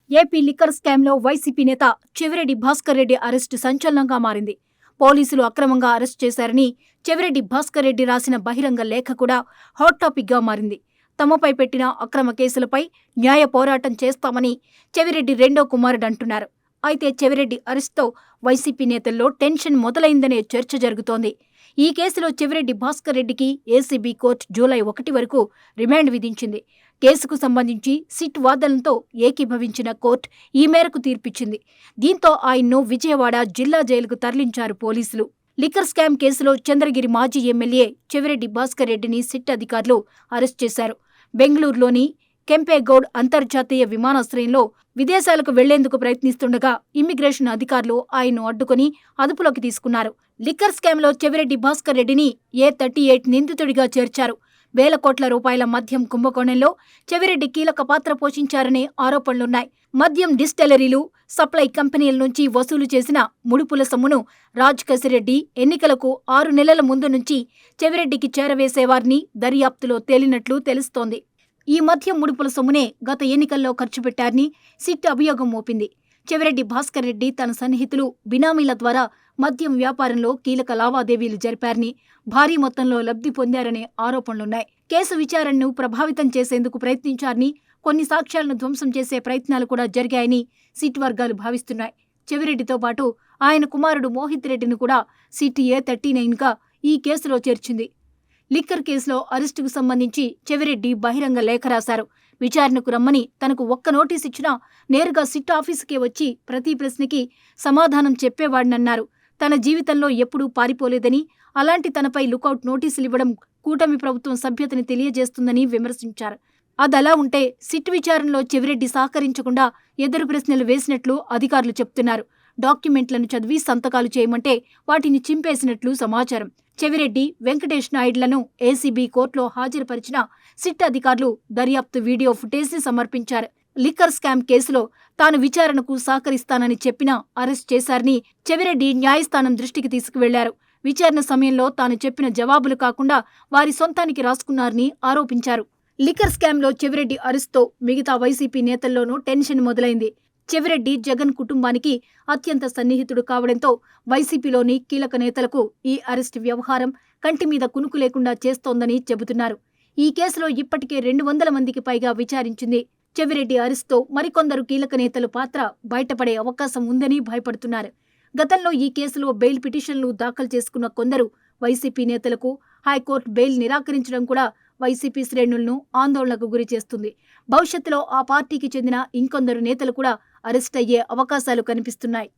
AP liquor స్కామ్లో YCP నేత Chevireddy Bhaskar Reddy arrest సంచలనంగా మారింది. పోలీసులు అక్రమంగా అరెస్ట్ చేశారని చెవిరెడ్డి భాస్కర్ రెడ్డి రాసిన బహిరంగ లేఖ కూడా హాట్ టాపిక్గా మారింది. తమపై పెట్టిన అక్రమ కేసులపై న్యాయ పోరాటం చేస్తామని చెవిరెడ్డి రెండో కుమారుడు అంటున్నారు. అయితే చెవిరెడ్డి అరెస్టుతో వైసీపీ నేతల్లో టెన్షన్ మొదలైందనే చర్చ జరుగుతోంది. ఈ కేసులో చెవిరెడ్డి భాస్కర్ రెడ్డికి ఏసీబీ కోర్టు జూలై 1 వరకు రిమాండ్ విధించింది. కేసుకు సంబంధించి సిట్ వాదనలతో ఏకీభవించిన కోర్టు ఈ మేరకు తీర్పిచ్చింది. దీంతో ఆయన్ను విజయవాడ జిల్లా జైలుకు తరలించారు పోలీసులు. లిక్కర్ స్కామ్ కేసులో చంద్రగిరి మాజీ ఎమ్మెల్యే చెవిరెడ్డి భాస్కర్ రెడ్డిని సిట్ అధికారులు అరెస్ట్ చేశారు. బెంగళూరులోని కెంపేగౌడ్ అంతర్జాతీయ విమానాశ్రయంలో విదేశాలకు వెళ్లేందుకు ప్రయత్నిస్తుండగా ఇమ్మిగ్రేషన్ అధికారులు ఆయన్ను అడ్డుకుని అదుపులోకి తీసుకున్నారు. లిక్కర్ స్కామ్లో చెవిరెడ్డి భాస్కర్ రెడ్డిని A38 నిందితుడిగా చేర్చారు. వేల కోట్ల రూపాయల మద్యం కుంభకోణంలో చెవిరెడ్డి కీలక పాత్ర పోషించారనే ఆరోపణలున్నాయి. మద్యం డిస్టిలరీలు, సప్లై కంపెనీల నుంచి వసూలు చేసిన ముడుపుల సొమ్మును రాజ్ కసిరెడ్డి ఎన్నికలకు 6 నెలల ముందు నుంచి చెవిరెడ్డికి చేరవేసేవారిని దర్యాప్తులో తేలినట్లు తెలుస్తోంది. ఈ మద్యం ముడుపుల సొమ్మునే గత ఎన్నికల్లో ఖర్చు పెట్టారని సిట్ అభియోగం మోపింది. చెవిరెడ్డి భాస్కర్ రెడ్డి తన సన్నిహితులు బినామీల ద్వారా మద్యం వ్యాపారంలో కీలక లావాదేవీలు జరిపారని, భారీ మొత్తంలో లబ్ధి పొందారనే ఆరోపణలున్నాయి. కేసు విచారణను ప్రభావితం చేసేందుకు ప్రయత్నించారని, కొన్ని సాక్ష్యాలను ధ్వంసం చేసే ప్రయత్నాలు కూడా జరిగాయని సిట్ వర్గాలు భావిస్తున్నాయి. చెవిరెడ్డితో పాటు ఆయన కుమారుడు మోహిత్ రెడ్డిని కూడా సిట్ A39గా ఈ కేసులో చేర్చింది. లిక్కర్ కేసులో అరెస్టుకు సంబంధించి చెవిరెడ్డి బహిరంగ లేఖ రాశారు. విచారణకు రమ్మని తనకు ఒక్క నోటీస్ ఇచ్చినా నేరుగా సిట్ ఆఫీసుకే వచ్చి ప్రతి ప్రశ్నకి సమాధానం చెప్పేవాడినన్నారు. తన జీవితంలో ఎప్పుడూ పారిపోలేదని, అలాంటి తనపై లుకౌట్ నోటీసులివ్వడం కూటమి ప్రభుత్వం సభ్యతని తెలియజేస్తుందని విమర్శించారు. అదలా ఉంటే సిట్ విచారణలో చెవిరెడ్డి సహకరించకుండా ఎదురు ప్రశ్నలు వేసినట్లు అధికారులు చెప్తున్నారు. డాక్యుమెంట్లను చదివి సంతకాలు చేయమంటే వాటిని చింపేసినట్లు సమాచారం. చెవిరెడ్డి, వెంకటేష్ నాయుడులను ఏసీబీ కోర్టులో హాజరుపరిచిన సిట్ అధికారులు దర్యాప్తు వీడియో ఫుటేజ్ని సమర్పించారు. లిక్కర్ స్కామ్ కేసులో తాను విచారణకు సహకరిస్తానని చెప్పినా అరెస్ట్ చేశారని చెవిరెడ్డి న్యాయస్థానం దృష్టికి తీసుకువెళ్లారు. విచారణ సమయంలో తాను చెప్పిన జవాబులు కాకుండా వారి సొంతానికి రాసుకున్నారని ఆరోపించారు. లిక్కర్ స్కామ్లో చెవిరెడ్డి అరెస్టుతో మిగతా వైసీపీ నేతల్లోనూ టెన్షన్ మొదలైంది. చెవిరెడ్డి జగన్ కుటుంబానికి అత్యంత సన్నిహితుడు కావడంతో వైసీపీలోని కీలక నేతలకు ఈ అరెస్టు వ్యవహారం కంటి మీద కునుకు లేకుండా చేస్తోందని చెబుతున్నారు. ఈ కేసులో ఇప్పటికే 200 మందికి పైగా విచారించింది. చెవిరెడ్డి అరెస్టుతో మరికొందరు కీలక నేతల పాత్ర బయటపడే అవకాశం ఉందని భయపడుతున్నారు. గతంలో ఈ కేసులో బెయిల్ పిటిషన్లు దాఖలు చేసుకున్న కొందరు వైసీపీ నేతలకు హైకోర్టు బెయిల్ నిరాకరించడం కూడా వైసీపీ శ్రేణులను ఆందోళనకు గురి చేస్తుంది. భవిష్యత్తులో ఆ పార్టీకి చెందిన ఇంకొందరు నేతలు కూడా అరెస్ట్ అయ్యే అవకాశాలు కనిపిస్తున్నాయి.